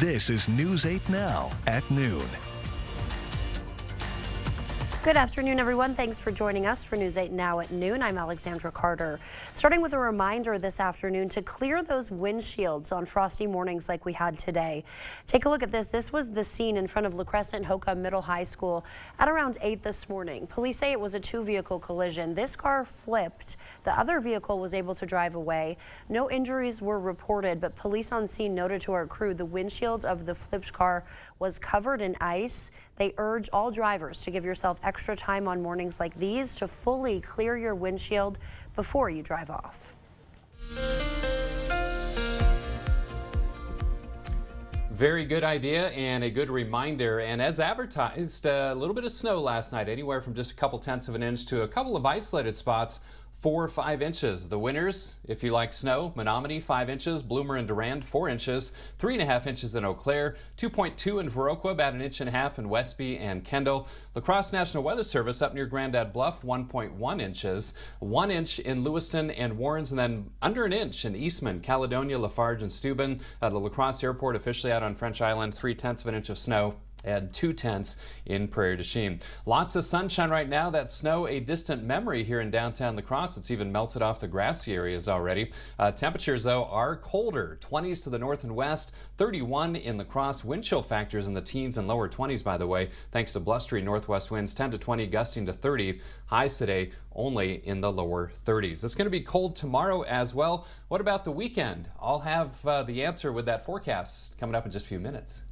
This is News 8 Now at noon. Good afternoon, everyone. Thanks for joining us for News 8 Now at noon. I'm Alexandra Carter. Starting with a reminder this afternoon to clear those windshields on frosty mornings like we had today. Take a look at this. This was the scene in front of La Crescent Hoka Middle High School at around 8 this morning. Police say it was a two-vehicle collision. This car flipped. The other vehicle was able to drive away. No injuries were reported, but police on scene noted to our crew the windshield of the flipped car was covered in ice. They urge all drivers to give yourself extra time on mornings like these to fully clear your windshield before you drive off. Very good idea and a good reminder. And as advertised, a little bit of snow last night, anywhere from just a couple tenths of an inch to a couple of isolated spots. 4 or 5 inches. The winners, if you like snow, Menominee 5 inches, Bloomer and Durand 4 inches, 3.5 inches in Eau Claire, 2.2 in Viroqua, about 1.5 inches in Westby and Kendall. La Crosse National Weather Service up near Grandad Bluff, 1.1 inches, 1 inch in Lewiston and Warrens, and then under an inch in Eastman, Caledonia, Lafarge, and Steuben. The La Crosse Airport officially out on French Island, 0.3 of an inch of snow. And 0.2 in Prairie du Chien. Lots of sunshine right now. That snow a distant memory here in downtown La Crosse. It's even melted off the grassy areas already. Temperatures, though, are colder. 20s to the north and west, 31 in La Crosse. Wind chill factors in the teens and lower 20s, by the way, thanks to blustery northwest winds, 10 to 20, gusting to 30. Highs today only in the lower 30s. It's going to be cold tomorrow as well. What about the weekend? I'll have the answer with that forecast coming up in just a few minutes.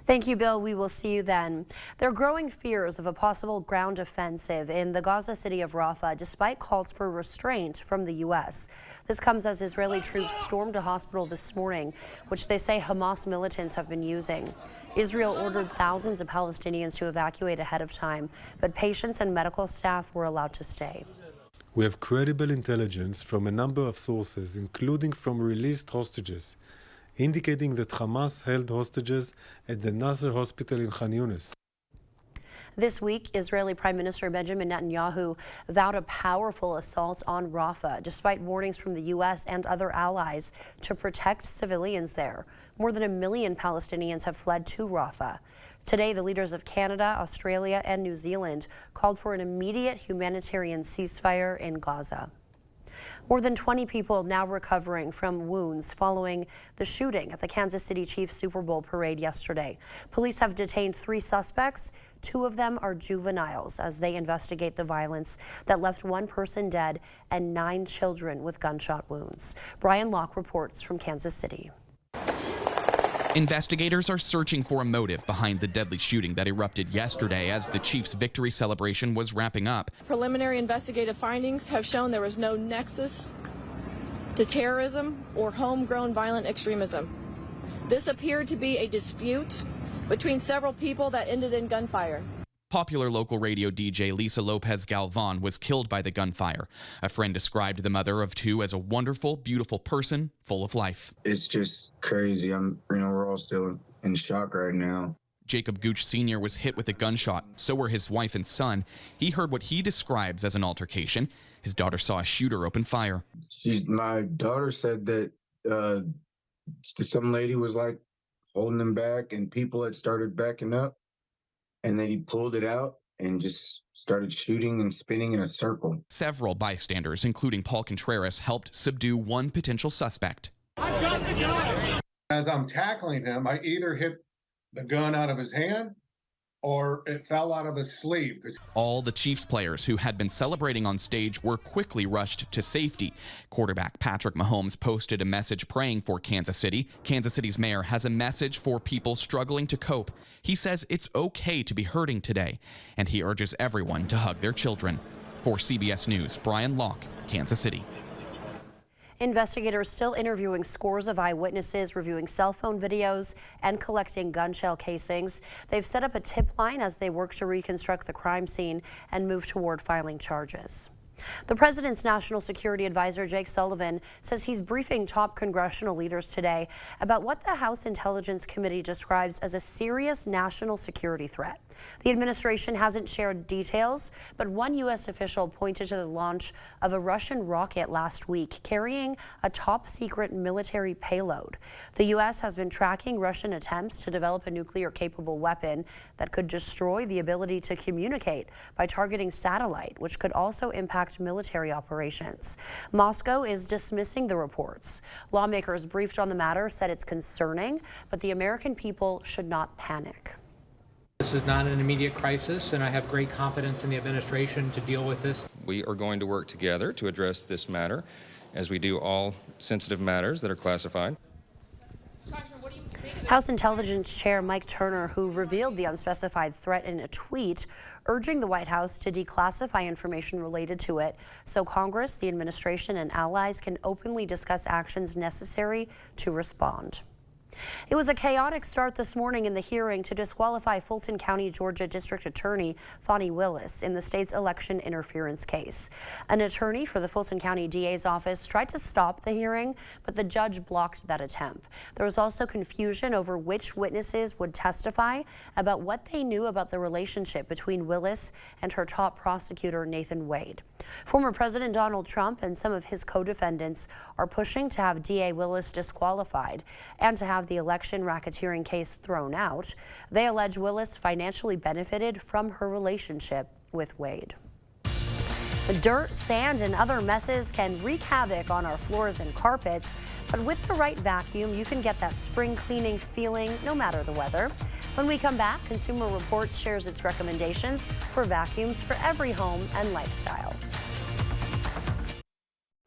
Thank you, Bill. We will see you then. There are growing fears of a possible ground offensive in the Gaza city of Rafah, despite calls for restraint from the U.S. This comes as Israeli troops stormed a hospital this morning, which they say Hamas militants have been using. Israel ordered thousands of Palestinians to evacuate ahead of time, but patients and medical staff were allowed to stay. We have credible intelligence from a number of sources, including from released hostages, indicating that Hamas held hostages at the Nasser hospital in Khan Yunis. This week, Israeli Prime Minister Benjamin Netanyahu vowed a powerful assault on Rafah, despite warnings from the U.S. and other allies to protect civilians there. More than 1 million Palestinians have fled to Rafah. Today, the leaders of Canada, Australia, and New Zealand called for an immediate humanitarian ceasefire in Gaza. More than 20 people now recovering from wounds following the shooting at the Kansas City Chiefs Super Bowl parade yesterday. Police have detained 3 suspects. 2 of them are juveniles as they investigate the violence that left 1 person dead and 9 children with gunshot wounds. Brian Locke reports from Kansas City. Investigators are searching for a motive behind the deadly shooting that erupted yesterday as the Chiefs' victory celebration was wrapping up. Preliminary investigative findings have shown there was no nexus to terrorism or homegrown violent extremism. This appeared to be a dispute between several people that ended in gunfire. Popular local radio DJ Lisa Lopez Galvan was killed by the gunfire. A friend described the mother of 2 as a wonderful, beautiful person full of life. It's just crazy. We're all still in shock right now. Jacob Gooch Sr. was hit with a gunshot. So were his wife and son. He heard what he describes as an altercation. His daughter saw a shooter open fire. My daughter said that some lady was like holding them back and people had started backing up. And then he pulled it out and just started shooting and spinning in a circle. Several bystanders, including Paul Contreras, helped subdue 1 potential suspect. As I'm tackling him, I either hit the gun out of his hand or it fell out of his sleeve. All the Chiefs players who had been celebrating on stage were quickly rushed to safety. Quarterback Patrick Mahomes posted a message praying for Kansas City. Kansas City's mayor has a message for people struggling to cope. He says it's okay to be hurting today, and he urges everyone to hug their children. For CBS News, Brian Locke, Kansas City. Investigators still interviewing scores of eyewitnesses, reviewing cell phone videos, and collecting gun shell casings. They've set up a tip line as they work to reconstruct the crime scene and move toward filing charges. The president's national security advisor, Jake Sullivan, says he's briefing top congressional leaders today about what the House Intelligence Committee describes as a serious national security threat. The administration hasn't shared details, but one U.S. official pointed to the launch of a Russian rocket last week carrying a top-secret military payload. The U.S. has been tracking Russian attempts to develop a nuclear-capable weapon that could destroy the ability to communicate by targeting satellite, which could also impact military operations. Moscow is dismissing the reports. Lawmakers briefed on the matter said it's concerning, but the American people should not panic. This is not an immediate crisis, and I have great confidence in the administration to deal with this. We are going to work together to address this matter, as we do all sensitive matters that are classified. House Intelligence Chair Mike Turner, who revealed the unspecified threat in a tweet, urging the White House to declassify information related to it so Congress, the administration, and allies can openly discuss actions necessary to respond. It was a chaotic start this morning in the hearing to disqualify Fulton County, Georgia District Attorney Fani Willis in the state's election interference case. An attorney for the Fulton County DA's office tried to stop the hearing, but the judge blocked that attempt. There was also confusion over which witnesses would testify about what they knew about the relationship between Willis and her top prosecutor, Nathan Wade. Former President Donald Trump and some of his co-defendants are pushing to have DA Willis disqualified and to have the election racketeering case thrown out. They allege Willis financially benefited from her relationship with Wade. Dirt, sand, and other messes can wreak havoc on our floors and carpets, but with the right vacuum, you can get that spring cleaning feeling no matter the weather. When we come back, Consumer Reports shares its recommendations for vacuums for every home and lifestyle.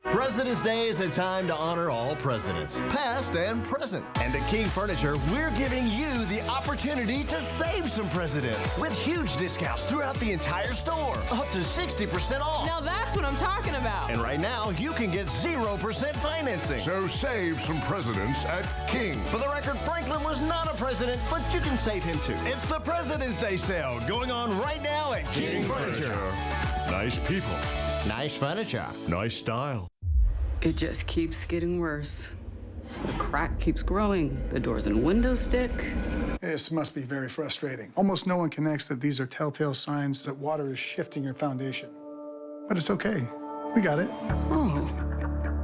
President's Day is a time to honor all presidents, past and present. And at King Furniture, we're giving you the opportunity to save some presidents with huge discounts throughout the entire store, up to 60% off. Now that's what I'm talking about. And right now, you can get 0% financing. So save some presidents at King. For the record, Franklin was not a president, but you can save him too. It's the President's Day sale going on right now at King Furniture. Nice people. Nice furniture. Nice style. It just keeps getting worse. The crack keeps growing. The doors and windows stick. This must be very frustrating. Almost no one connects that these are telltale signs that water is shifting your foundation. But it's okay. We got it. Oh,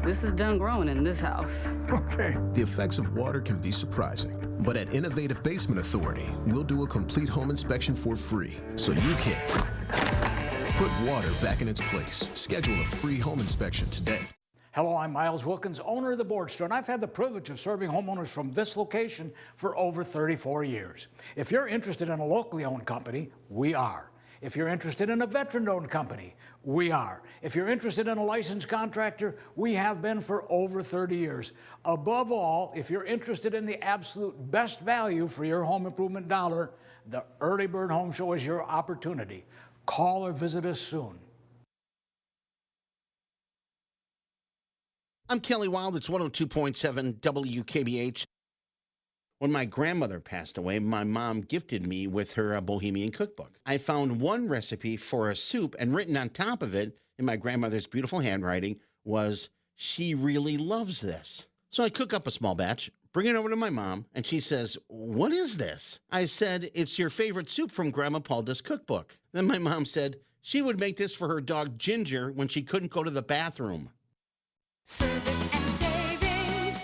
this is done growing in this house. Okay. The effects of water can be surprising. But at Innovative Basement Authority, we'll do a complete home inspection for free so you can put water back in its place. Schedule a free home inspection today. Hello, I'm Miles Wilkins, owner of the Board Store, and I've had the privilege of serving homeowners from this location for over 34 years. If you're interested in a locally owned company, we are. If you're interested in a veteran-owned company, we are. If you're interested in a licensed contractor, we have been for over 30 years. Above all, if you're interested in the absolute best value for your home improvement dollar, the Early Bird Home Show is your opportunity. Call or visit us soon. I'm Kelly Wild. It's 102.7 WKBH. When my grandmother passed away, my mom gifted me with her Bohemian cookbook. I found one recipe for a soup, and written on top of it, in my grandmother's beautiful handwriting, was, "She really loves this." So I cook up a small batch, bring it over to my mom, and she says, "What is this?" I said, "It's your favorite soup from Grandma Paulda's cookbook." Then my mom said she would make this for her dog Ginger when she couldn't go to the bathroom. Service and savings.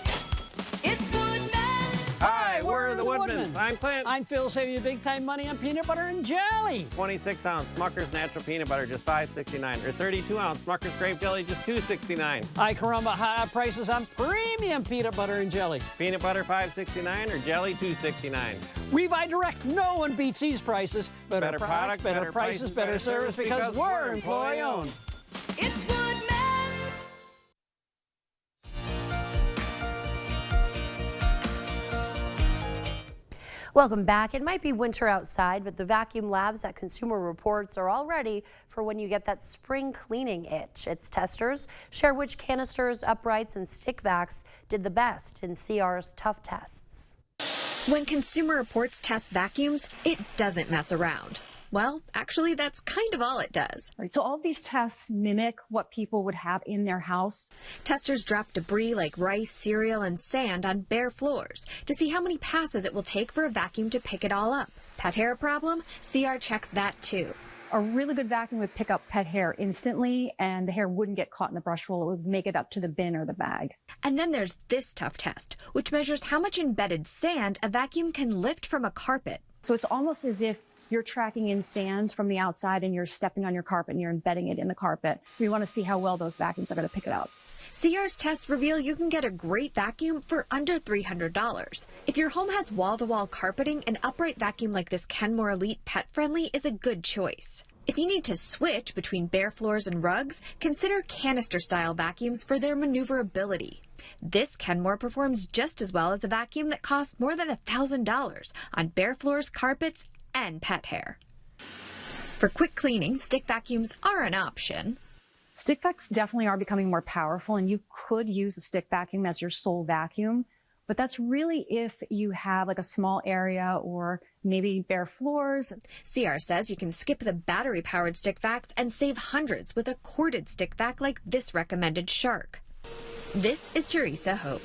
It's Woodman's. Hi, we're the Woodmans. I'm Clint. I'm Phil, saving you big time money on peanut butter and jelly. 26-ounce Smucker's Natural Peanut Butter, just $5.69. Or 32-ounce Smucker's Grape Jelly, just $2.69. Ay caramba, high prices on premium peanut butter and jelly. Peanut butter, $5.69, or jelly, $2.69. We buy direct. No one beats these prices. Better products, better prices, better service, because we're employee-owned. It's Woodman's. Welcome back. It might be winter outside, but the vacuum labs at Consumer Reports are all ready for when you get that spring cleaning itch. Its testers share which canisters, uprights, and stick vacs did the best in CR's tough tests. When Consumer Reports tests vacuums, it doesn't mess around. Well, actually, that's kind of all it does. Right, so all of these tests mimic what people would have in their house. Testers drop debris like rice, cereal, and sand on bare floors to see how many passes it will take for a vacuum to pick it all up. Pet hair problem? CR checks that too. A really good vacuum would pick up pet hair instantly, and the hair wouldn't get caught in the brush roll. It would make it up to the bin or the bag. And then there's this tough test, which measures how much embedded sand a vacuum can lift from a carpet. So it's almost as if you're tracking in sand from the outside and you're stepping on your carpet and you're embedding it in the carpet. We want to see how well those vacuums are going to pick it up. CR's tests reveal you can get a great vacuum for under $300. If your home has wall-to-wall carpeting, an upright vacuum like this Kenmore Elite Pet Friendly is a good choice. If you need to switch between bare floors and rugs, consider canister-style vacuums for their maneuverability. This Kenmore performs just as well as a vacuum that costs more than $1,000 on bare floors, carpets, and pet hair. For quick cleaning, stick vacuums are an option. Stick vacs definitely are becoming more powerful, and you could use a stick vacuum as your sole vacuum, but that's really if you have like a small area or maybe bare floors. CR says you can skip the battery-powered stick vacs and save hundreds with a corded stick vac like this recommended Shark. This is Teresa Hope.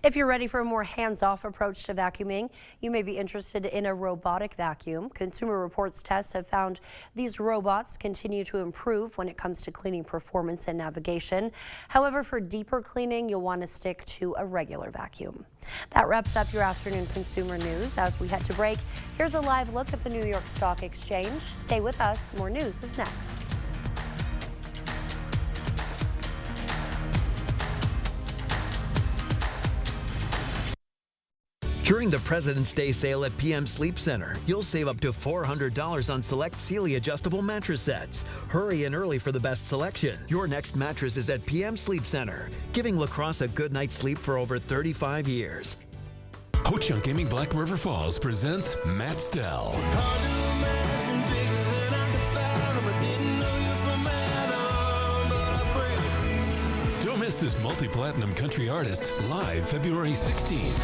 If you're ready for a more hands-off approach to vacuuming, you may be interested in a robotic vacuum. Consumer Reports tests have found these robots continue to improve when it comes to cleaning performance and navigation. However, for deeper cleaning, you'll want to stick to a regular vacuum. That wraps up your afternoon consumer news. As we head to break, here's a live look at the New York Stock Exchange. Stay with us. More news is next. During the President's Day sale at PM Sleep Center, you'll save up to $400 on select Sealy adjustable mattress sets. Hurry in early for the best selection. Your next mattress is at PM Sleep Center, giving lacrosse a good night's sleep for over 35 years. Ho Chunk Gaming Black River Falls presents Matt Stell. Don't miss this multi-platinum country artist live February 16th.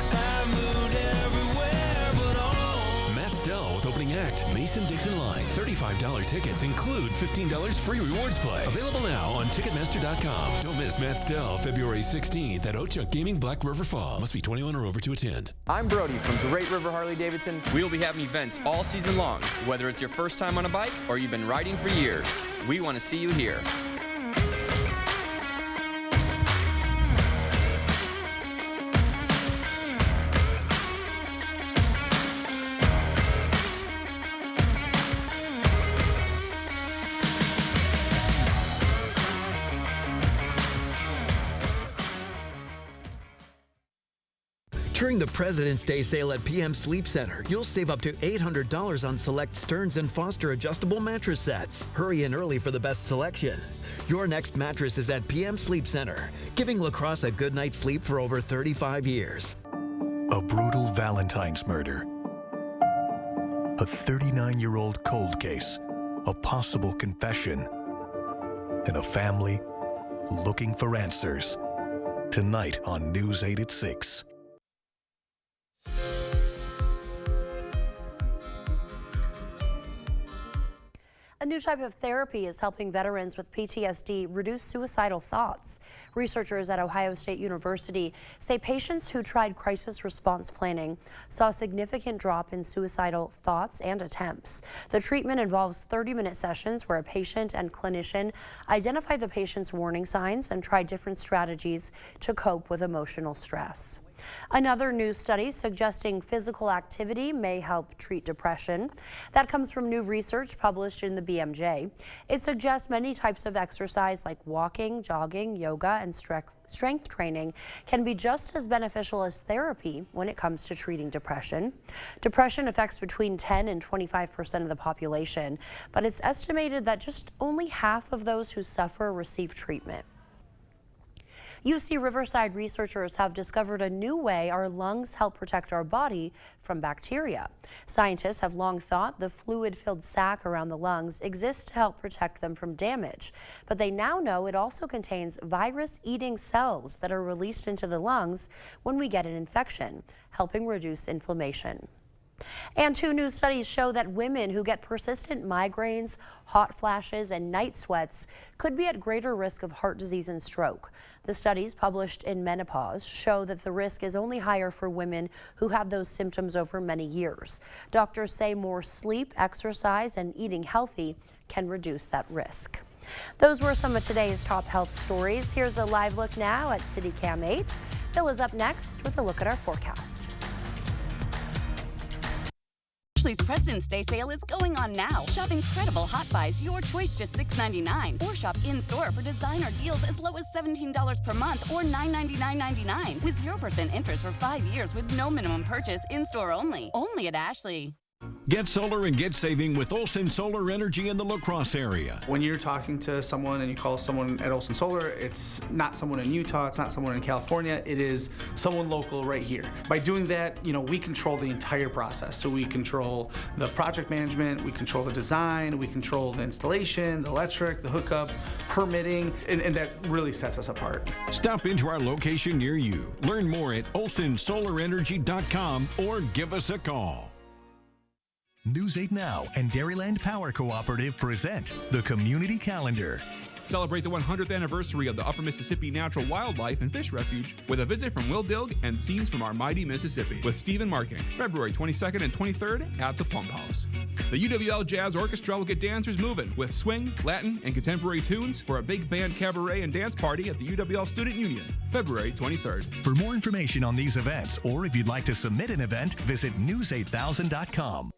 Matt Stell with opening act Mason-Dixon Line. $35 tickets include $15 free rewards play. Available now on Ticketmaster.com. Don't miss Matt Stell February 16th at Ho Chunk Gaming Black River Falls. Must be 21 or over to attend. I'm Brody from Great River Harley Davidson. We will be having events all season long. Whether it's your first time on a bike or you've been riding for years, we want to see you here. During the President's Day sale at PM Sleep Center, you'll save up to $800 on select Stearns & Foster adjustable mattress sets. Hurry in early for the best selection. Your next mattress is at PM Sleep Center, giving lacrosse a good night's sleep for over 35 years. A brutal Valentine's murder. A 39-year-old cold case. A possible confession. And a family looking for answers. Tonight on News 8 at 6. A new type of therapy is helping veterans with PTSD reduce suicidal thoughts. Researchers at Ohio State University say patients who tried crisis response planning saw a significant drop in suicidal thoughts and attempts. The treatment involves 30-minute sessions where a patient and clinician identify the patient's warning signs and try different strategies to cope with emotional stress. Another new study suggesting physical activity may help treat depression. That comes from new research published in the BMJ. It suggests many types of exercise like walking, jogging, yoga, and strength training can be just as beneficial as therapy when it comes to treating depression. Depression affects between 10 and 25% of the population, but it's estimated that just only half of those who suffer receive treatment. UC Riverside researchers have discovered a new way our lungs help protect our body from bacteria. Scientists have long thought the fluid-filled sac around the lungs exists to help protect them from damage, but they now know it also contains virus-eating cells that are released into the lungs when we get an infection, helping reduce inflammation. And 2 new studies show that women who get persistent migraines, hot flashes, and night sweats could be at greater risk of heart disease and stroke. The studies published in Menopause show that the risk is only higher for women who have those symptoms over many years. Doctors say more sleep, exercise, and eating healthy can reduce that risk. Those were some of today's top health stories. Here's a live look now at CityCam 8. Phil is up next with a look at our forecast. Ashley's President's Day sale is going on now. Shop incredible hot buys, your choice just $6.99. Or shop in-store for designer deals as low as $17 per month or $999.99. With 0% interest for 5 years with no minimum purchase, in-store only. Only at Ashley. Get solar and get saving with Olson Solar Energy in the La Crosse area. When you're talking to someone and you call someone at Olson Solar, it's not someone in Utah, it's not someone in California, it is someone local right here. By doing that, we control the entire process. So we control the project management, we control the design, we control the installation, the electric, the hookup, permitting, and that really sets us apart. Stop into our location near you. Learn more at olsonsolarenergy.com or give us a call. News 8 Now and Dairyland Power Cooperative present the Community Calendar. Celebrate the 100th anniversary of the Upper Mississippi Natural Wildlife and Fish Refuge with a visit from Will Dilg and scenes from our mighty Mississippi with Stephen Marking, February 22nd and 23rd at the Pump House. The UWL Jazz Orchestra will get dancers moving with swing, Latin, and contemporary tunes for a big band cabaret and dance party at the UWL Student Union, February 23rd. For more information on these events, or if you'd like to submit an event, visit news8000.com.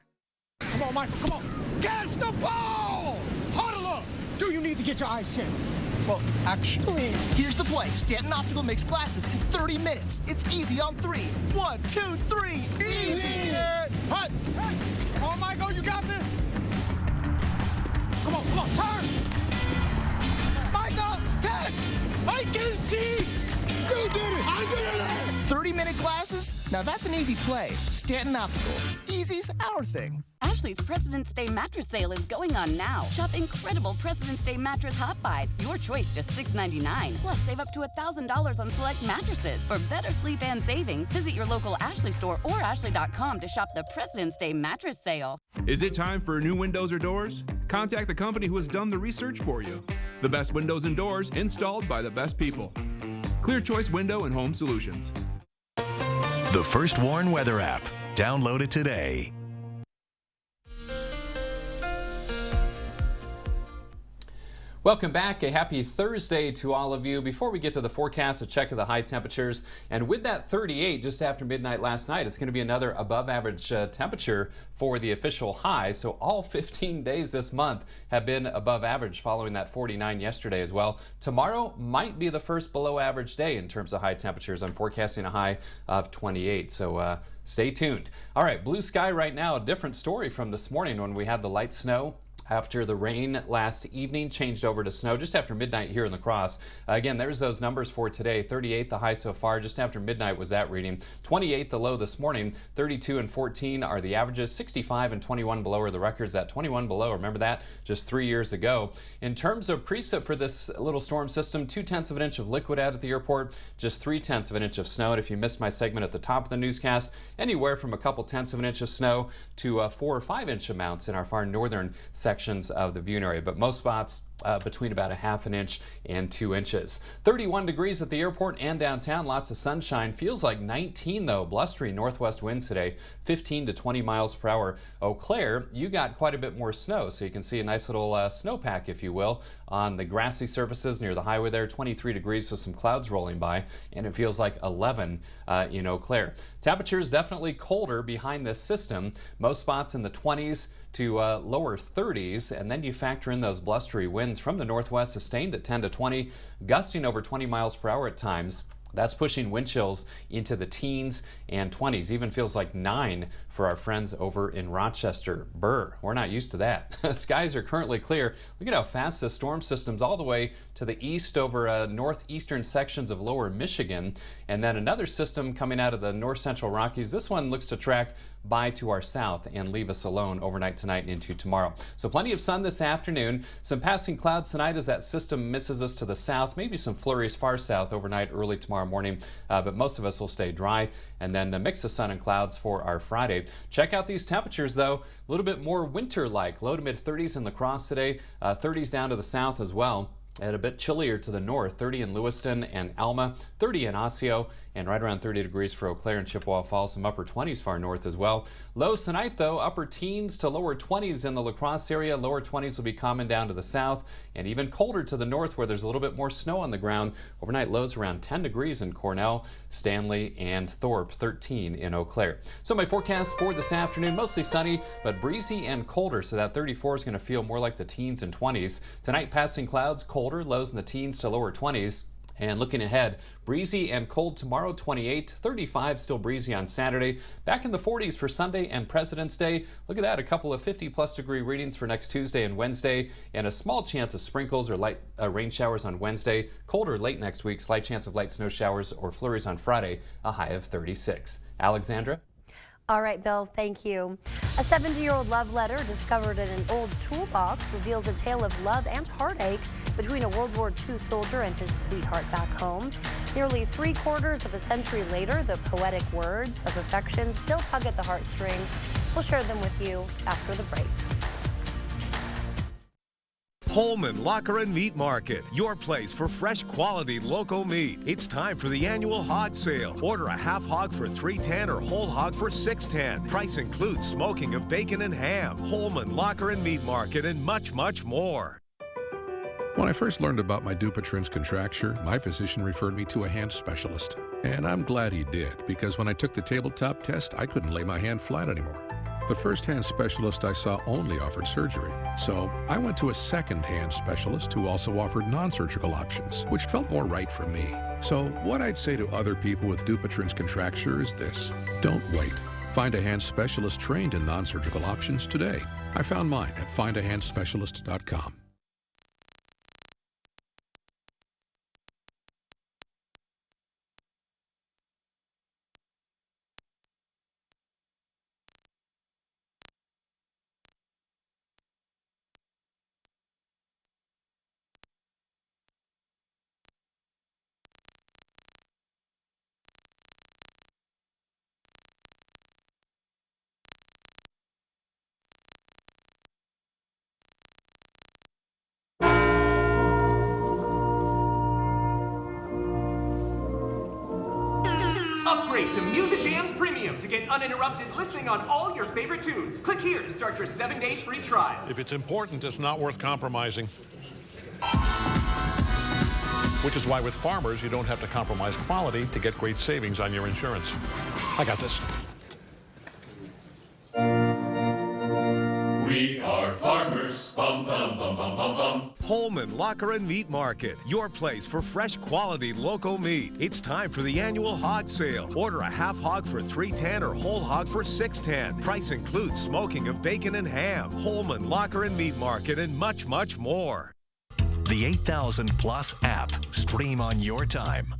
Come on, Michael, come on. Catch the ball! Huddle up! Do you need to get your eyes checked? Well, actually... Here's the play. Stanton Optical makes glasses in 30 minutes. It's easy on 3. 1, 2, 3. Easy! Hut! Come on, Michael, you got this! Come on, turn! Michael, catch! I can see! You did it! I did it! 30-minute glasses? Now that's an easy play. Stanton Optical. Easy's our thing. Ashley's President's Day mattress sale is going on now. Shop incredible President's Day mattress hot buys. Your choice just $6.99. Plus, save up to $1,000 on select mattresses. For better sleep and savings, visit your local Ashley store or ashley.com to shop the President's Day mattress sale. Is it time for new windows or doors? Contact the company who has done the research for you. The best windows and doors installed by the best people. Clear Choice Window and Home Solutions. The First Warn Weather app. Download it today. Welcome back. A happy Thursday to all of you. Before we get to the forecast, a check of the high temperatures. And with that 38 just after midnight last night, it's going to be another above average temperature for the official high. So all 15 days this month have been above average following that 49 yesterday as well. Tomorrow might be the first below average day in terms of high temperatures. I'm forecasting a high of 28. So stay tuned. All right, blue sky right now. A different story from this morning when we had the light snow. After the rain last evening changed over to snow just after midnight here in La Crosse. Again, there's those numbers for today. 38 the high so far. Just after midnight was that reading. 28 the low this morning. 32 and 14 are the averages. 65 and 21 below are the records. At 21 below, remember that just 3 years ago. In terms of precip for this little storm system, 0.2 of an inch of liquid out at the airport, just 0.3 of an inch of snow. And if you missed my segment at the top of the newscast, anywhere from a couple tenths of an inch of snow to 4 or 5 inch amounts in our far northern sections of the viewing area, but most spots between about a half an inch and 2 inches. 31 degrees at the airport and downtown, lots of sunshine. Feels like 19 though, blustery northwest winds today, 15 to 20 miles per hour. Eau Claire, you got quite a bit more snow, so you can see a nice little snowpack, if you will, on the grassy surfaces near the highway there. 23 degrees with some clouds rolling by, and it feels like 11 in Eau Claire. Temperatures definitely colder behind this system. Most spots in the 20s to lower 30s, and then you factor in those blustery winds from the northwest, sustained at 10 to 20, gusting over 20 miles per hour at times. That's pushing wind chills into the teens and 20s. Even feels like 9 for our friends over in Rochester. Brr, we're not used to that. Skies are currently clear. Look at how fast this storm system's all the way to the east over northeastern sections of lower Michigan. And then another system coming out of the north central Rockies. This one looks to track by to our south and leave us alone overnight tonight and into tomorrow. So plenty of sun this afternoon. Some passing clouds tonight as that system misses us to the south. Maybe some flurries far south overnight, early tomorrow tomorrow morning, but most of us will stay dry, and then a mix of sun and clouds for our Friday. Check out these temperatures, though. A little bit more winter-like. Low to mid-30s in La Crosse today, 30s down to the south as well. And a bit chillier to the north, 30 in Lewiston and Alma, 30 in Osseo, and right around 30 degrees for Eau Claire and Chippewa Falls, some upper 20s far north as well. Lows tonight, though, upper teens to lower 20s in the La Crosse area. Lower 20s will be calming down to the south, and even colder to the north where there's a little bit more snow on the ground. Overnight lows around 10 degrees in Cornell, Stanley, and Thorpe, 13 in Eau Claire. So my forecast for this afternoon, mostly sunny, but breezy and colder, so that 34 is going to feel more like the teens and 20s. Tonight, passing clouds, colder, lows in the teens to lower 20s. And looking ahead, breezy and cold tomorrow, 28, 35, still breezy on Saturday. Back in the 40s for Sunday and President's Day. Look at that, a couple of 50-plus degree readings for next Tuesday and Wednesday, and a small chance of sprinkles or light rain showers on Wednesday. Colder late next week, slight chance of light snow showers or flurries on Friday, a high of 36. Alexandra? All right, Bill, thank you. A 70-year-old love letter discovered in an old toolbox reveals a tale of love and heartache between a World War II soldier and his sweetheart back home. Nearly 3/4 of a century later, the poetic words of affection still tug at the heartstrings. We'll share them with you after the break. Holman Locker and Meat Market, your place for fresh quality local meat. It's time for the annual hog sale. Order a half hog for $3.10 or whole hog for $6.10. Price includes smoking of bacon and ham. Holman Locker and Meat Market, and much, much more. When I first learned about my Dupuytren's contracture, my physician referred me to a hand specialist. And I'm glad he did, because when I took the tabletop test, I couldn't lay my hand flat anymore. The first hand specialist I saw only offered surgery, so I went to a second hand specialist who also offered non-surgical options, which felt more right for me. So what I'd say to other people with Dupuytren's contracture is this: don't wait. Find a hand specialist trained in non-surgical options today. I found mine at findahandspecialist.com. Upgrade to Music Jams Premium to get uninterrupted listening on all your favorite tunes. Click here to start your 7-day free trial. If it's important, it's not worth compromising. Which is why with Farmers, you don't have to compromise quality to get great savings on your insurance. I got this. We are farmers. Bum, bum, bum, bum, bum, bum. Holman Locker and Meat Market, your place for fresh quality local meat. It's time for the annual hog sale. Order a half hog for $3.10 or whole hog for $6.10. Price includes smoking of bacon and ham. Holman Locker and Meat Market, and much, much more. The 8000 Plus app. Stream on your time.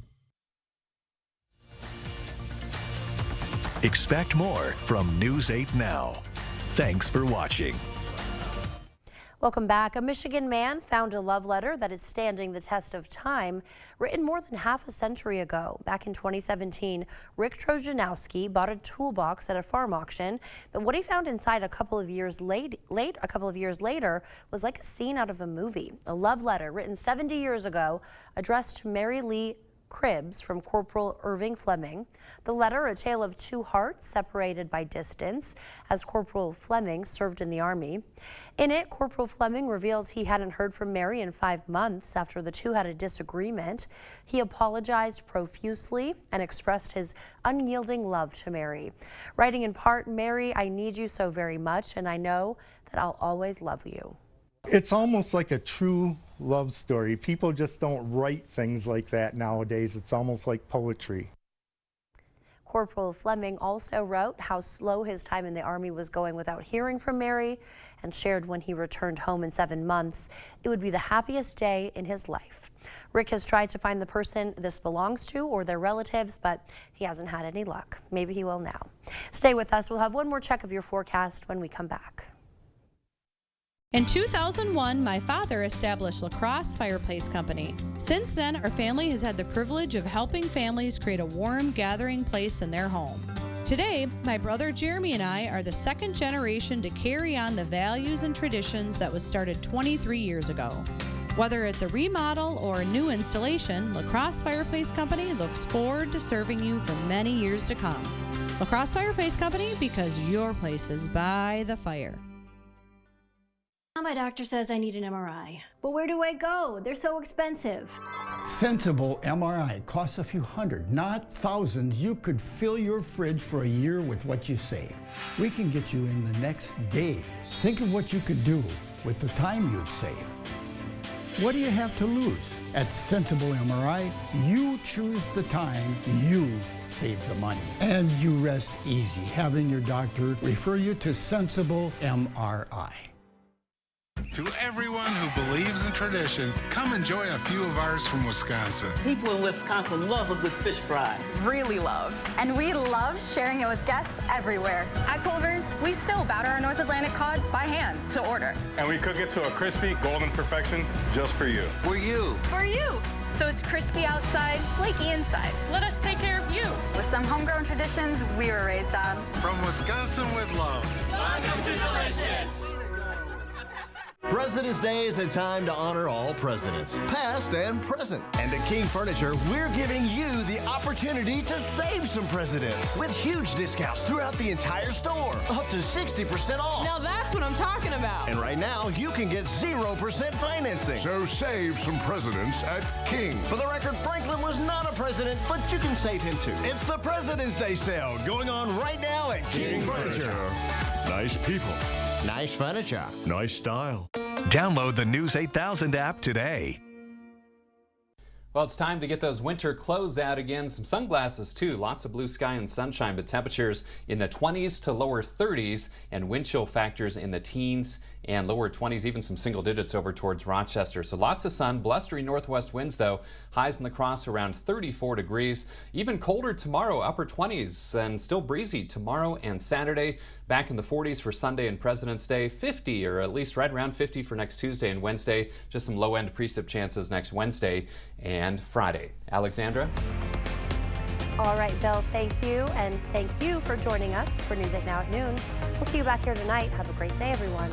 Expect more from News 8 Now. Thanks for watching. Welcome back. A Michigan man found a love letter that is standing the test of time, written more than half a century ago. Back in 2017, Rick Trojanowski bought a toolbox at a farm auction, but what he found inside a couple of years later was like a scene out of a movie. A love letter written 70 years ago, addressed to Mary Lee Cribbs from Corporal Irving Fleming. The letter, a tale of two hearts separated by distance, as Corporal Fleming served in the Army. In it, Corporal Fleming reveals he hadn't heard from Mary in 5 months after the two had a disagreement. He apologized profusely and expressed his unyielding love to Mary, writing in part, "Mary, I need you so very much, and I know that I'll always love you." It's almost like a true love story. People just don't write things like that nowadays. It's almost like poetry. Corporal Fleming also wrote how slow his time in the Army was going without hearing from Mary, and shared when he returned home in 7 months, it would be the happiest day in his life. Rick has tried to find the person this belongs to or their relatives, but he hasn't had any luck. Maybe he will now. Stay with us. We'll have one more check of your forecast when we come back. In 2001, my father established La Crosse Fireplace Company. Since then, our family has had the privilege of helping families create a warm, gathering place in their home. Today, my brother Jeremy and I are the second generation to carry on the values and traditions that was started 23 years ago. Whether it's a remodel or a new installation, La Crosse Fireplace Company looks forward to serving you for many years to come. La Crosse Fireplace Company, because your place is by the fire. My doctor says I need an MRI. But where do I go? They're so expensive. Sensible MRI costs a few hundred, not thousands. You could fill your fridge for a year with what you save. We can get you in the next day. Think of what you could do with the time you'd save. What do you have to lose? At Sensible MRI, you choose the time, you save the money. And you rest easy having your doctor refer you to Sensible MRI. To everyone who believes in tradition, come enjoy a few of ours from Wisconsin. People in Wisconsin love a good fish fry. Really love. And we love sharing it with guests everywhere. At Culver's, we still batter our North Atlantic cod by hand to order. And we cook it to a crispy, golden perfection just for you. For you. For you. So it's crispy outside, flaky inside. Let us take care of you. With some homegrown traditions we were raised on. From Wisconsin with love. Welcome to Delicious. President's Day is a time to honor all presidents, past and present. And at King Furniture, we're giving you the opportunity to save some presidents with huge discounts throughout the entire store, up to 60% off. Now that's what I'm talking about. And right now, you can get 0% financing. So save some presidents at King. For the record, Franklin was not a president, but you can save him too. It's the President's Day sale going on right now at King Furniture. Nice people. Nice furniture. Nice style. Download the News 8000 app today. Well, it's time to get those winter clothes out again. Some sunglasses, too. Lots of blue sky and sunshine, but temperatures in the 20s to lower 30s and wind chill factors in the teens and lower 20s, even some single digits over towards Rochester. So lots of sun, blustery northwest winds, though. Highs in La Crosse around 34 degrees. Even colder tomorrow, upper 20s, and still breezy tomorrow and Saturday. Back in the 40s for Sunday and President's Day. 50, or at least right around 50 for next Tuesday and Wednesday. Just some low-end precip chances next Wednesday and Friday. Alexandra? All right, Bill, thank you. And thank you for joining us for News 8 Now at noon. We'll see you back here tonight. Have a great day, everyone.